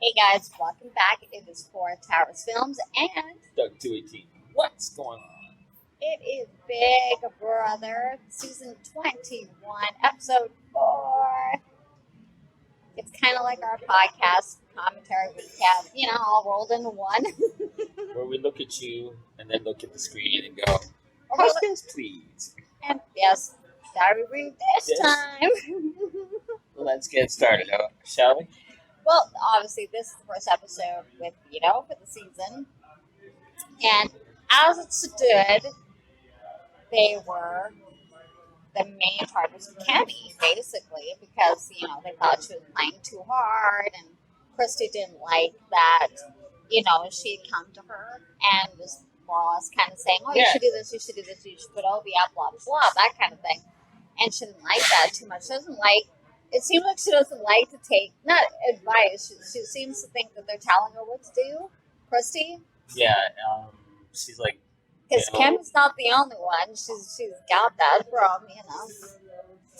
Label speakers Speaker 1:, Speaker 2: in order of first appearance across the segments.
Speaker 1: Hey guys, welcome back. It is for Towers Films, and
Speaker 2: Doug 218. What's going on?
Speaker 1: it is Big Brother, season 21, episode 4. It's kind of like our podcast commentary recap, all rolled into one.
Speaker 2: Where we look at you and then look at the screen and go,
Speaker 1: Well,
Speaker 2: questions, please.
Speaker 1: and yes, gotta read this
Speaker 2: Yes.
Speaker 1: time.
Speaker 2: Let's get started, shall we?
Speaker 1: Well, obviously, this is the first episode with Veto for the season, and as it stood, the main target was Kenny, basically, because, they thought she was playing too hard, and Christy didn't like that, she had come to her and was more or less kind of saying, oh, you should do this, you should do this, you should put OBF, blah, blah, blah, that kind of thing. And she didn't like that too much. She doesn't like, it seems like she doesn't like to take, not advice, she seems to think that they're telling her what to do, Christy.
Speaker 2: Yeah, she's like,
Speaker 1: because Kim's not the only one. She's got that from,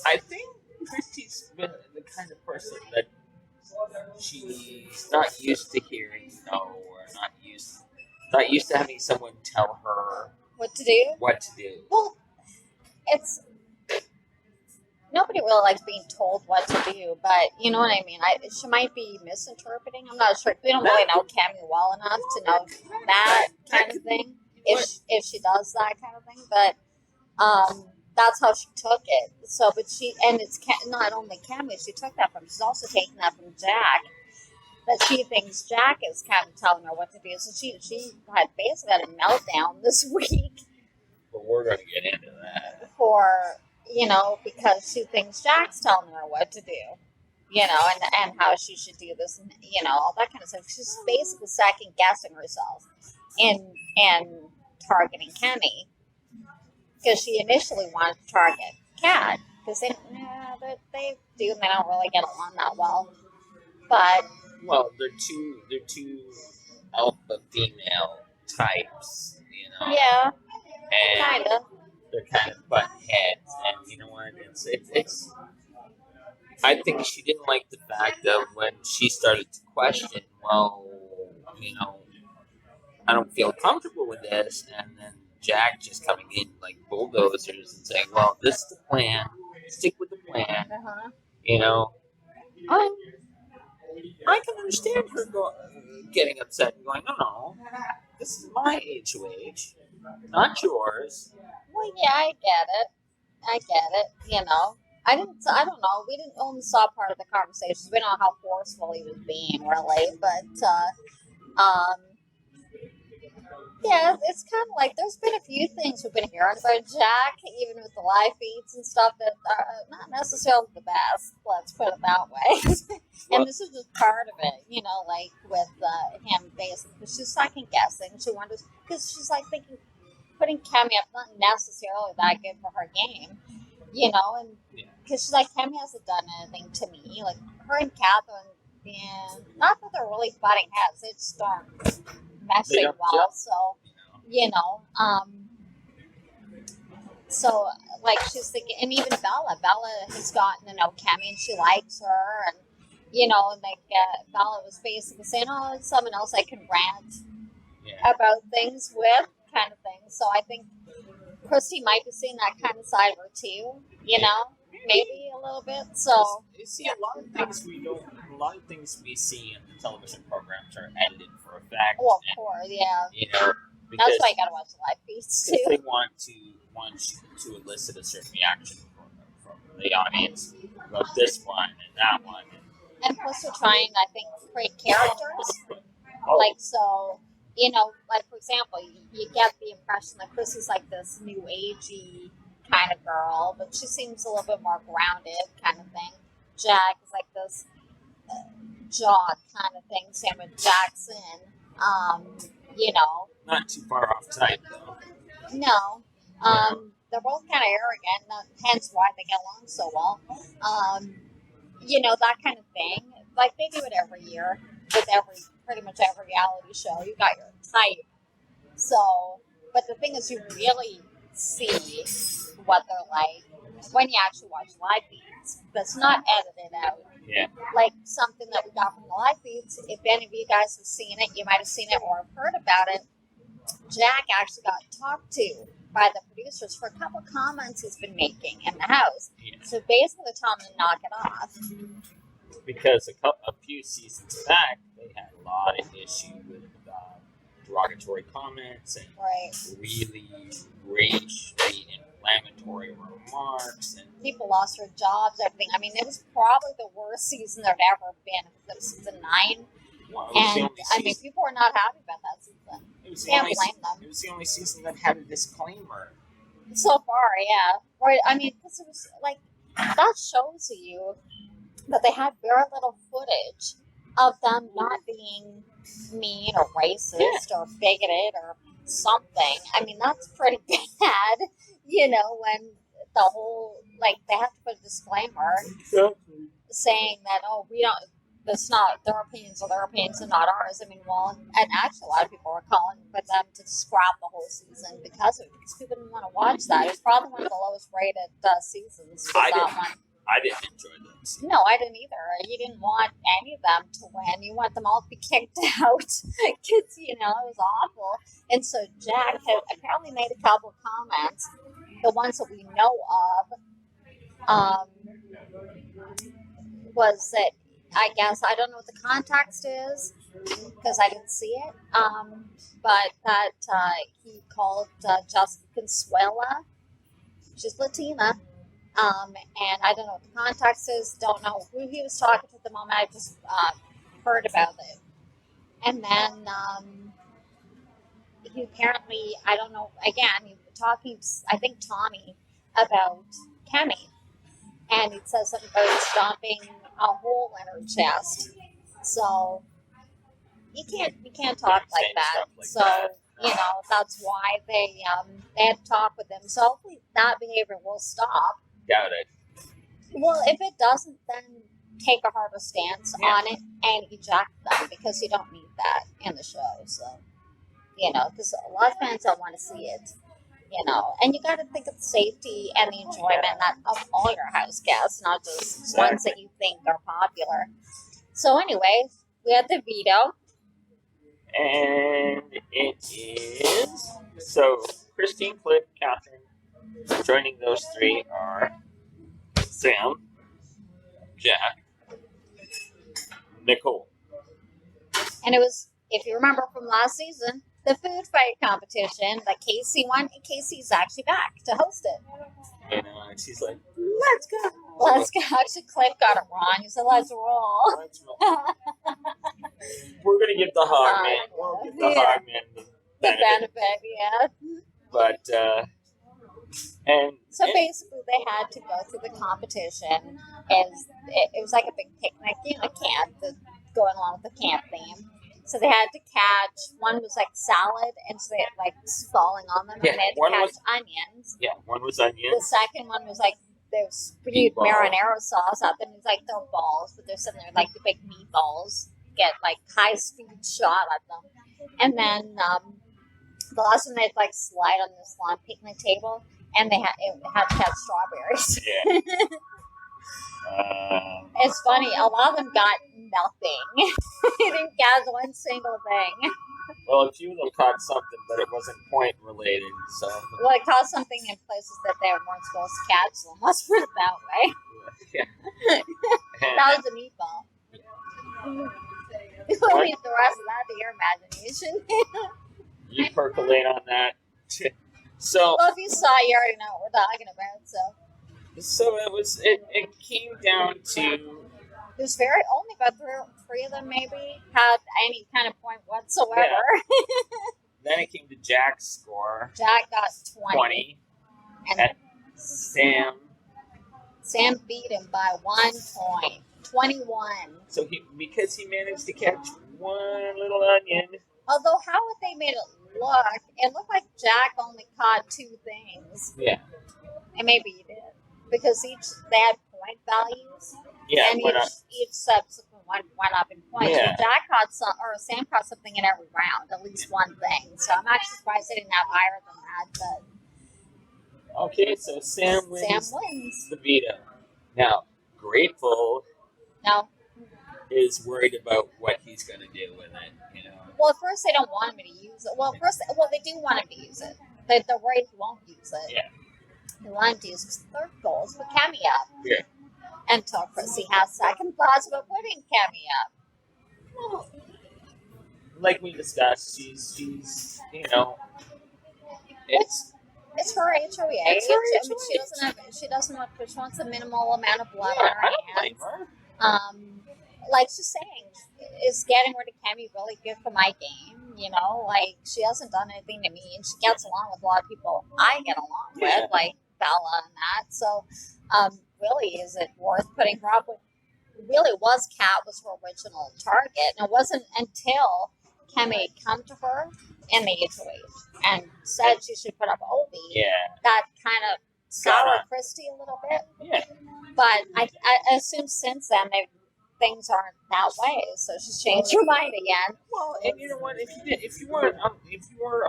Speaker 2: I think Christy's been the kind of person that she's not used to hearing no, or not used to having someone tell her
Speaker 1: what to do. Well, it's nobody really likes being told what to do, but you know what I mean. She might be misinterpreting. I'm not sure. We don't really know Cammy well enough to know that kind of thing. If she does that kind of thing, but that's how she took it. So, but it's not only Cammy she took that from. She's also taking that from Jack. That she thinks Jack is kind of telling her what to do. So she had basically had a meltdown this week.
Speaker 2: But we're going to get into that
Speaker 1: because she thinks Jack's telling her what to do. And how she should do this, and all that kind of stuff. She's basically second guessing herself, and targeting Kenny, because she initially wanted to target Kat, because they do, and they don't really get along that well. But
Speaker 2: they're two alpha female types,
Speaker 1: Yeah,
Speaker 2: and
Speaker 1: kind of.
Speaker 2: they're kind of butt heads, and you know what? It's. I think she didn't like the fact that when she started to question, I don't feel comfortable with this, and then Jack just coming in like bulldozers and saying, well, this is the plan, stick with the plan, I can understand her getting upset and going, no, this is my HOH, not yours.
Speaker 1: Well, yeah, I get it. I don't know. We didn't only saw part of the conversations. We don't know how forceful he was being, really. But, yeah, it's kind of like there's been a few things we've been hearing about Jack, even with the live feeds and stuff, that are not necessarily the best. Let's put it that way. And this is just part of it, like with him basically. She's second guessing. She wonders, because she's like thinking, putting Kemi up, not necessarily that good for her game, and because she's like, Kemi hasn't done anything to me. Like, her and Catherine, not that they're really butting heads, they just aren't meshing well. So, like, she's thinking, and even Bella has gotten to know Kemi, and she likes her, and, Bella was basically saying, oh, it's someone else I can rant about things with, kind of thing. So I think Christy might be seeing that kind of side of her too, maybe a little bit. So
Speaker 2: you see, a lot of things we see in the television programs are edited for effect.
Speaker 1: Well, of course, yeah.
Speaker 2: Because
Speaker 1: that's why you gotta watch the live feeds too.
Speaker 2: They want to elicit a certain reaction from the audience about this one and that one.
Speaker 1: And plus, they're trying, I think, to create characters. Like, so, like, for example, you get the impression that Chris is like this new agey kind of girl, but she seems a little bit more grounded kind of thing. Jack is like this jock kind of thing. Same with Jackson.
Speaker 2: Not too far off type, though.
Speaker 1: No. They're both kind of arrogant, hence why they get along so well. That kind of thing. Like, they do it every year with pretty much every reality show. You got your type. So, but the thing is, you really see what they're like when you actually watch live feeds. That's not edited out.
Speaker 2: Yeah.
Speaker 1: Like something that we got from the live feeds. If any of you guys have seen it, you might have seen it or have heard about it. Jack actually got talked to by the producers for a couple comments he's been making in the house.
Speaker 2: Yeah.
Speaker 1: So basically, they're telling him to knock it off.
Speaker 2: Because a few seasons back, they had a lot of issue with derogatory comments and
Speaker 1: Right.
Speaker 2: really racially inflammatory remarks. And
Speaker 1: People lost their jobs, everything. I mean, it was probably the worst season there'd ever been. It was season 9.
Speaker 2: Well, it was the
Speaker 1: And,
Speaker 2: only
Speaker 1: I mean,
Speaker 2: season-
Speaker 1: people were not happy about that season.
Speaker 2: it was the
Speaker 1: Can't
Speaker 2: only
Speaker 1: blame them.
Speaker 2: It was the only season that had a disclaimer.
Speaker 1: So far, yeah. Right. I mean, because it was like, that shows you that they had very little footage of them not being mean or racist or bigoted or something. I mean, that's pretty bad, you know, when the whole, like, they have to put a disclaimer saying that, oh, we don't, that's not, their opinions are their opinions and not ours. I mean, well, and actually a lot of people were calling for them to scrap the whole season because of it, because people didn't want to watch that. It was probably one of the lowest rated seasons.
Speaker 2: I
Speaker 1: that
Speaker 2: didn't.
Speaker 1: one.
Speaker 2: I didn't enjoy those.
Speaker 1: No, I didn't either. You didn't want any of them to win. You want them all to be kicked out because, you know, it was awful. And so Jack had apparently made a couple of comments, the ones that we know of, was that, I guess, I don't know what the context is because I didn't see it, but that he called Jessica Consuela, she's Latina. And I don't know what the context is, don't know who he was talking to at the moment. I just heard about it. And then he apparently, I don't know, again, he was talking to, I think, Tommy about Kemi. And he says something about stomping a hole in her chest. So you can't talk like that. So, you know, that's why they had to talk with him. So hopefully that behavior will stop.
Speaker 2: Doubt it.
Speaker 1: Well, if it doesn't, then take a harder stance on it and eject them because you don't need that in the show. So, you know, because a lot of fans don't want to see it, you know. And you got to think of the safety and the enjoyment of all your house guests, not just ones that you think are popular. So, anyway, we had the veto.
Speaker 2: And it is... So, Christine, Cliff, Catherine, joining those three are Sam, Jack, Nicole.
Speaker 1: And it was, if you remember from last season, the food fight competition that Casey won, and Casey's actually back to host it.
Speaker 2: And she's like, let's go.
Speaker 1: Let's go. Actually, Cliff got it wrong. He said, let's roll.
Speaker 2: Let's roll. We're going to give the hog man. We'll give the hog man the benefit.
Speaker 1: Yeah.
Speaker 2: But, and
Speaker 1: so basically, they had to go through the competition. It was like a big picnic, you know, camp, going along with the camp theme. So they had to catch, one was like salad, and so they had like falling on them, and they had to catch onions.
Speaker 2: Yeah, one was onions.
Speaker 1: The second one was like, they spewed marinara sauce at them. It's like they're balls, but they're sitting there like the big meatballs, get like high speed shot at them. And then the last one, they'd like slide on this long picnic table, and it had to catch strawberries.
Speaker 2: Yeah.
Speaker 1: It's funny, a lot of them got nothing. They didn't catch one single thing.
Speaker 2: Well, a few of them caught something, but it wasn't point related. So.
Speaker 1: Well, it caught something in places that they weren't supposed to catch them. Let's put it that way.
Speaker 2: Yeah.
Speaker 1: That was a meatball. We'll leave the rest of that to your imagination.
Speaker 2: You percolate on that. So.
Speaker 1: Well, if you saw it, you already know what we're talking about.
Speaker 2: So it came down to.
Speaker 1: It was only about three of them maybe had any kind of point whatsoever. Yeah.
Speaker 2: Then it came to Jack's score.
Speaker 1: Jack got 20.
Speaker 2: And Sam
Speaker 1: beat him by 1 point. 21.
Speaker 2: So because he managed to catch one little onion.
Speaker 1: Although how would they made it look? It looked like Jack only caught 2 things.
Speaker 2: Yeah.
Speaker 1: And maybe he did. Because they had point values.
Speaker 2: Yeah,
Speaker 1: and each subsequent one went up in points.
Speaker 2: Yeah.
Speaker 1: But Sam caught something in every round, at least one thing. So I'm actually surprised they didn't have higher than that. But
Speaker 2: okay, so Sam wins the veto. Now, Grateful
Speaker 1: No.
Speaker 2: is worried about what he's going to do with it. You know.
Speaker 1: Well, at first they don't want him to use it. Well, they do want him to use it. They're worried he won't use it.
Speaker 2: Yeah.
Speaker 1: They want him to use it because their goal is to put Cammy up.
Speaker 2: Yeah.
Speaker 1: Until Chrissy has second thoughts about putting Cammy up.
Speaker 2: Well, like we discussed, she's you know, it's
Speaker 1: her HOA.
Speaker 2: It's her
Speaker 1: I mean,
Speaker 2: HOH.
Speaker 1: she wants a minimal amount of blood on her
Speaker 2: I don't blame
Speaker 1: hands.
Speaker 2: her.
Speaker 1: Like she's saying, is getting rid of Cammy really good for my game? You know, like she hasn't done anything to me, and she gets along with a lot of people I get along with, like Bella and that. So, really, is it worth putting her up with? Really, Kat was her original target, and it wasn't until Cammy come to her in the HOH and said she should put up Obi that kind of soured Christy a little bit.
Speaker 2: Yeah.
Speaker 1: But I assume since then things aren't that way, so she's changed her mind again.
Speaker 2: Well, and you know what? If you were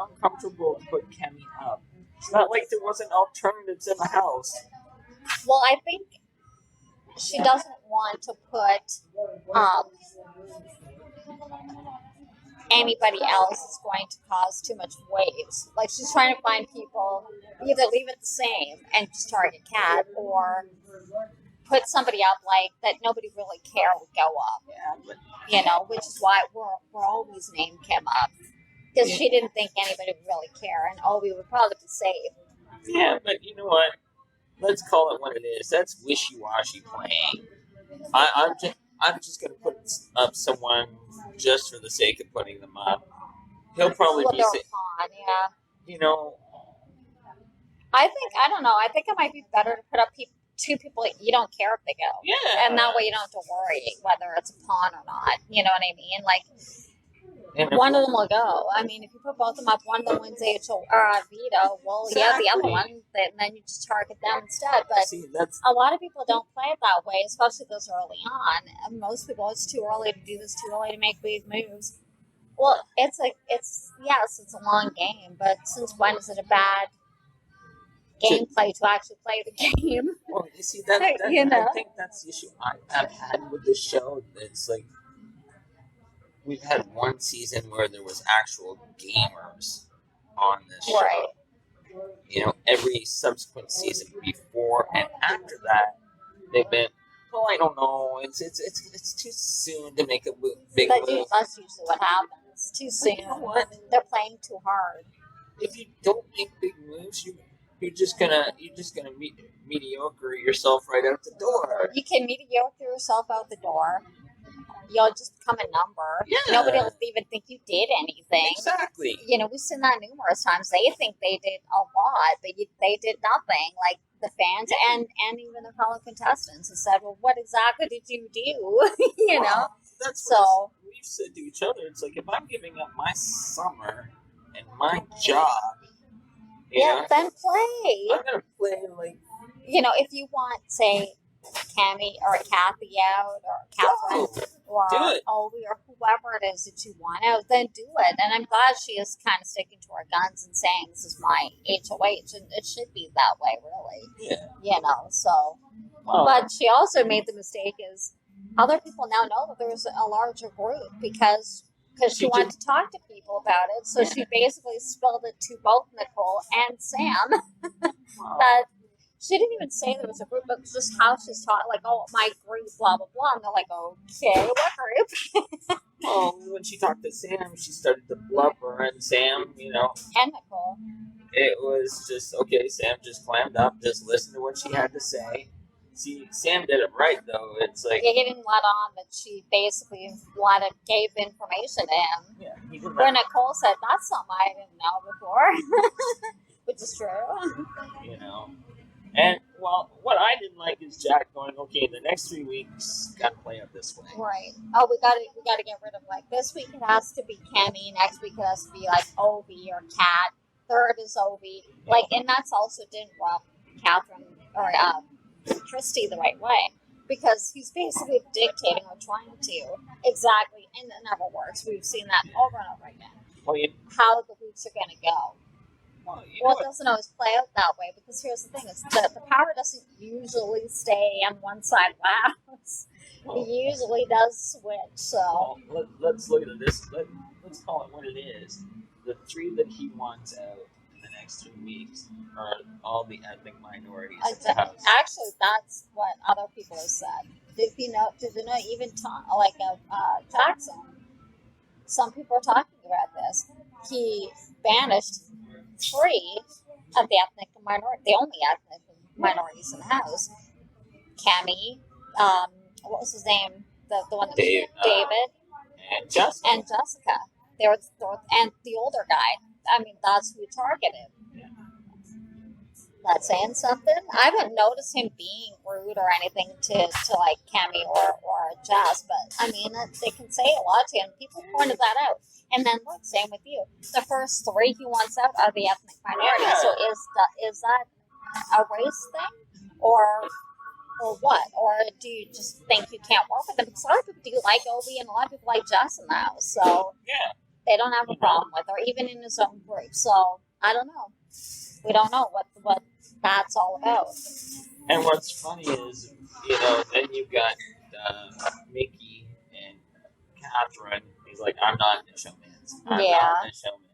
Speaker 2: uncomfortable to put Cammy up, it's not like there wasn't alternatives in the house.
Speaker 1: Well, I think she doesn't want to put anybody else is going to cause too much waves. Like she's trying to find people, either leave it the same and just target Kat, or put somebody up like that nobody really care would go up.
Speaker 2: Yeah, but
Speaker 1: you know, which is why we're always named Kim up, because she didn't think anybody would really care, and Obi would probably be safe.
Speaker 2: Yeah, but you know what? Let's call it what it is. That's wishy-washy playing. I'm just going to put up someone just for the sake of putting them up. He'll probably be safe. You know,
Speaker 1: I don't know. I think it might be better to put up two people you don't care if they go.
Speaker 2: Yeah.
Speaker 1: And that way you don't have to worry whether it's a pawn or not. You know what I mean? Like, one of them will go. I mean, if you put both of them up, one of them wins veto. Well,
Speaker 2: exactly.
Speaker 1: the other one, then you just target them instead. But
Speaker 2: see,
Speaker 1: a lot of people don't play it that way, especially those early on. And most people, it's too early to do this, too early to make big moves. Well, it's a long game, but since when is it a bad gameplay to actually play the game?
Speaker 2: Well, you see, that
Speaker 1: you know?
Speaker 2: I think that's the issue I've had with this show. It's like, we've had one season where there was actual gamers on this show.
Speaker 1: Right.
Speaker 2: You know, every subsequent season before and after that, they've been, well, I don't know. It's too soon to make a big move.
Speaker 1: That's usually what happens. Too soon.
Speaker 2: You know what?
Speaker 1: They're playing too hard.
Speaker 2: If you don't make big moves, you're just gonna mediocre yourself right out the door.
Speaker 1: You can mediocre yourself out the door. You'll just become a number.
Speaker 2: Yeah.
Speaker 1: Nobody will even think you did anything.
Speaker 2: Exactly.
Speaker 1: You know, we've seen that numerous times. They think they did a lot, but they did nothing. Like the fans and even the fellow contestants have said, "Well, what exactly did you do?" you know.
Speaker 2: That's what we've said to each other. It's like, if I'm giving up my summer and my job,
Speaker 1: then play.
Speaker 2: I'm gonna play like.
Speaker 1: You know, if you want, say, Cammy or Kathy out, or Catherine, or Obi, or whoever it is that you want out, then do it. And I'm glad she is kind of sticking to her guns and saying, this is my HOH, and it should be that way, really.
Speaker 2: Yeah.
Speaker 1: You know, so. But she also made the mistake is, other people now know that there's a larger group, because she wanted to talk to people about it, so she basically spilled it to both Nicole and Sam. That she didn't even say there was a group, but just how she's taught, like, oh, my group, blah, blah, blah. And they're like, okay, what group?
Speaker 2: Well, when she talked to Sam, she started to blubber, and Sam, you know.
Speaker 1: And Nicole.
Speaker 2: It was just, okay, Sam just clammed up, just listened to what she had to say. See, Sam did it right, though. It's like...
Speaker 1: Yeah, he didn't let on that she basically gave information to him.
Speaker 2: Yeah, he did.
Speaker 1: Where Nicole said, that's something I didn't know before. Which is true.
Speaker 2: You know. And, well, what I didn't like is Jack going, okay, the next 3 weeks, gotta play out this way.
Speaker 1: Right. Oh, we gotta get rid of, like, this week it has to be Cammy, next week it has to be, like, Obi or Kat, third is Obi. Like, and that's also didn't rub Catherine, or, Christy the right way, because he's basically dictating or trying to exactly, and it never works. We've seen that over and over again.
Speaker 2: Well,
Speaker 1: how the weeks are going to go.
Speaker 2: Well,
Speaker 1: it doesn't always play out that way, because here's the thing: is the power doesn't usually stay on one side of the house. He usually does switch, so.
Speaker 2: Well, let's look at this. Let's call it what it is. The three that he wants out in the next 2 weeks are all the ethnic minorities in the house.
Speaker 1: Actually, that's what other people have said. Did you know? Even Jackson? Some people are talking about this. He banished 3 of the ethnic minority, the only ethnic minorities in the house. Cammy, what was his name? The one that David
Speaker 2: And Jessica.
Speaker 1: and Jessica. They were, and the older guy. I mean, that's who he targeted. That saying something? I haven't noticed him being rude or anything to like Cammy or Jess, but I mean, they can say a lot to him. People pointed that out. And then look, same with you. The first 3 he wants out are the ethnic minorities.
Speaker 2: Yeah.
Speaker 1: So is that a race thing, or what? Or do you just think you can't work with them? Because a lot of people do like Obi, and a lot of people like Jess in the house. So
Speaker 2: Yeah.
Speaker 1: they don't have a problem with her, even in his own group. So I don't know. We don't know what that's all about.
Speaker 2: And what's funny is, then you've got Mickey and Catherine. He's like, I'm not in the showmans. I'm not in the showman.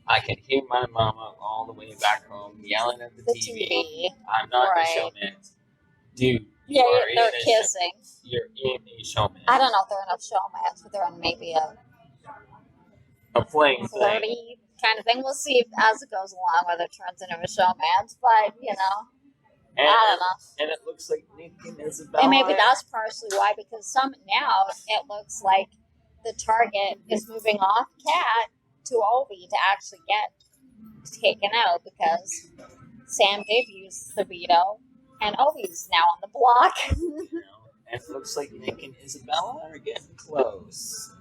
Speaker 2: I can hear my mama all the way back home yelling at the TV. I'm not in the showmans. Dude,
Speaker 1: they're kissing.
Speaker 2: You're in a showman.
Speaker 1: I don't know if they're in a showman, but they're in maybe
Speaker 2: a playing
Speaker 1: flirty kind of thing. We'll see if, as it goes along, whether it turns into a showman. But I don't know.
Speaker 2: And it looks like Nick and Isabella.
Speaker 1: And maybe that's partially why, because now it looks like the target is moving off Kat to Obi to actually get taken out, because Sam did use the veto, and Obi's now on the block.
Speaker 2: And it looks like Nick and Isabella are getting close.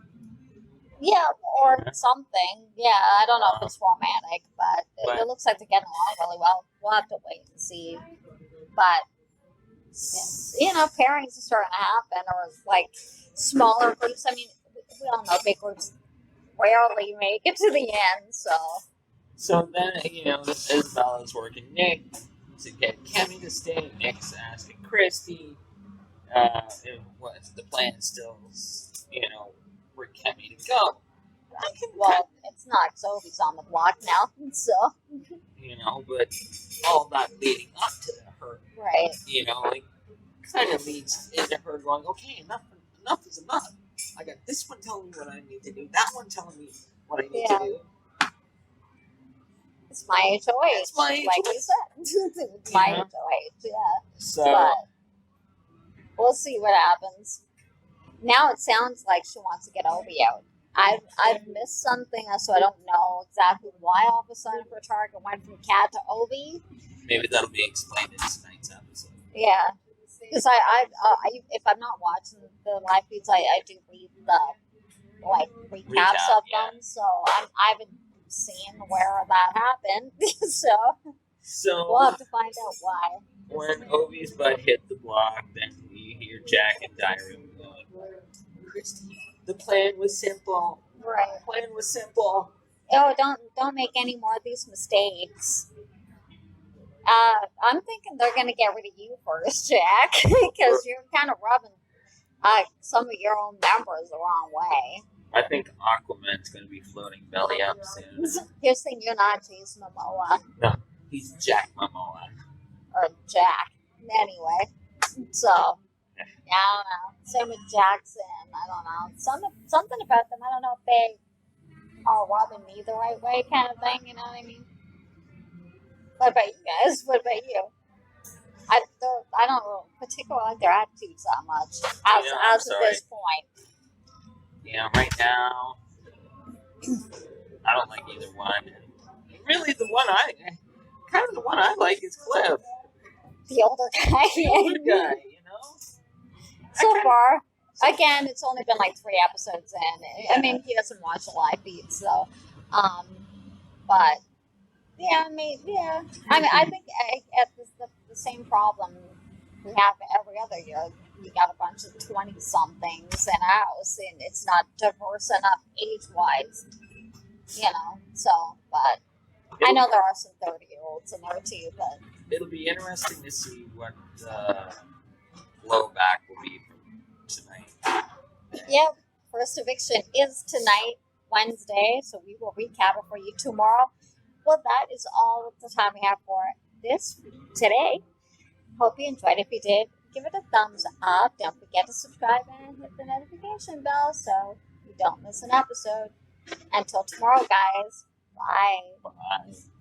Speaker 1: Yeah, or something. Yeah, I don't know if it's romantic, but it looks like they're getting along really well. We'll have to wait and see. But, pairings are starting to happen, or like smaller groups. I mean, we all know big groups rarely make it to the end, so.
Speaker 2: So then, Isabella's working Nick to get Cammy to stay. Nick's asking Christy. What's the plan still, for Cammy to go?
Speaker 1: It's not, because Obi's on the block now, so.
Speaker 2: But all that leading up to her,
Speaker 1: right?
Speaker 2: Kind of leads into her going, okay, enough is enough. I got this one telling me what I need to do, that one telling me what I need to do.
Speaker 1: It's my choice.
Speaker 2: It's my
Speaker 1: like
Speaker 2: choice.
Speaker 1: You said. It's my choice, yeah.
Speaker 2: So,
Speaker 1: but we'll see what happens. Now it sounds like she wants to get Obi out. I've missed something, so I don't know exactly why all of a sudden her target went from Kat to Obi.
Speaker 2: Maybe that'll be explained in tonight's episode.
Speaker 1: Yeah, because I if I'm not watching the live feeds, I do read the recaps of them. So I haven't seen where that happened. so we'll have to find out why.
Speaker 2: When Obi's butt hit the block, then you hear Jack and Diary going, Christy, the plan was simple.
Speaker 1: Right.
Speaker 2: The plan was simple.
Speaker 1: Oh, don't make any more of these mistakes. I'm thinking they're going to get rid of you first, Jack, because you're kind of rubbing some of your own members the wrong way.
Speaker 2: I think Aquaman's going to be floating belly up soon.
Speaker 1: Here's the thing, you're not Jason Momoa.
Speaker 2: No, he's Jack Momoa.
Speaker 1: Or Jack. Anyway, so, yeah, I don't know. Same with Jackson. I don't know. Something about them, I don't know if they are rubbing me the right way kind of thing, you know what I mean? What about you guys? What about you? I don't particularly like their attitudes that much as of this point.
Speaker 2: Right now, I don't like either one. Really, the one I like is Cliff.
Speaker 1: The older guy.
Speaker 2: The older guy,
Speaker 1: So far, again, it's only been like 3 episodes in. I mean, he doesn't watch the live feed, so, but, yeah, I mean, I think it's the same problem we have every other year. You got a bunch of 20-somethings in a house, and it's not diverse enough age-wise, so, but I know there are some 30-year-olds in there, too, but.
Speaker 2: It'll be interesting to see what blowback will be from
Speaker 1: Yep, first eviction is tonight, Wednesday, so we will recap it for you tomorrow. Well, that is all the time we have for this today. Hope you enjoyed. If you did, give it a thumbs up. Don't forget to subscribe and hit the notification bell so you don't miss an episode. Until tomorrow, guys. Bye.
Speaker 2: Bye.